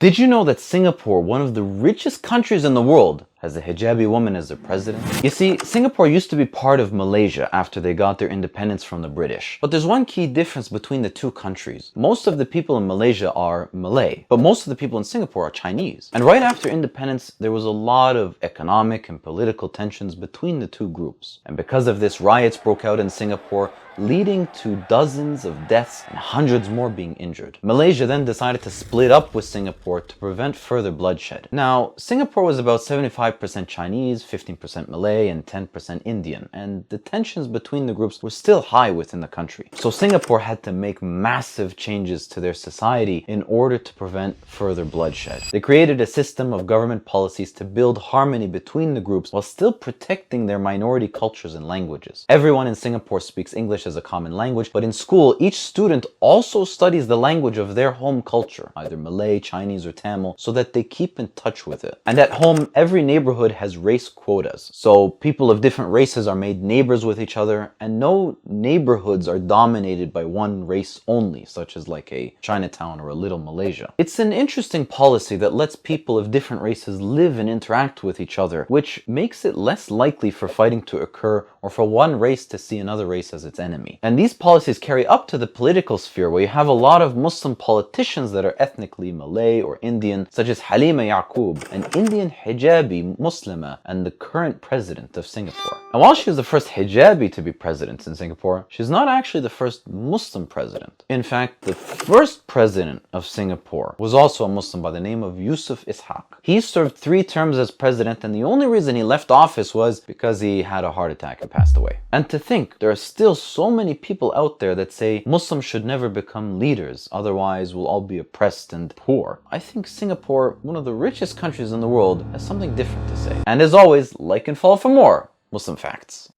Did you know that Singapore, one of the richest countries in the world, has a hijabi woman as their president? You see, Singapore used to be part of Malaysia after they got their independence from the British. But there's one key difference between the two countries. Most of the people in Malaysia are Malay, but most of the people in Singapore are Chinese. And right after independence, there was a lot of economic and political tensions between the two groups. And because of this, riots broke out in Singapore, leading to dozens of deaths and hundreds more being injured. Malaysia then decided to split up with Singapore to prevent further bloodshed. Now, Singapore was about 75% Chinese, 15% Malay, and 10% Indian, and the tensions between the groups were still high within the country. So Singapore had to make massive changes to their society in order to prevent further bloodshed. They created a system of government policies to build harmony between the groups while still protecting their minority cultures and languages. Everyone in Singapore speaks English as a common language, but in school, each student also studies the language of their home culture, either Malay, Chinese, or Tamil, so that they keep in touch with it. And at home, every neighborhood has race quotas. So people of different races are made neighbors with each other, and no neighborhoods are dominated by one race only, such as like a Chinatown or a Little Malaysia. It's an interesting policy that lets people of different races live and interact with each other, which makes it less likely for fighting to occur or for one race to see another race as its enemy. And these policies carry up to the political sphere, where you have a lot of Muslim politicians that are ethnically Malay or Indian, such as Halima Yaqub, an Indian hijabi Muslima and the current president of Singapore. And while she was the first hijabi to be president in Singapore, she's not actually the first Muslim president. In fact, the first president of Singapore was also a Muslim by the name of Yusuf Ishaq. He served 3 terms as president, and the only reason he left office was because he had a heart attack and passed away. And to think, there are still so many people out there that say Muslims should never become leaders, otherwise we'll all be oppressed and poor. I think Singapore, one of the richest countries in the world, has something different to say. And as always, like and follow for more Muslim facts.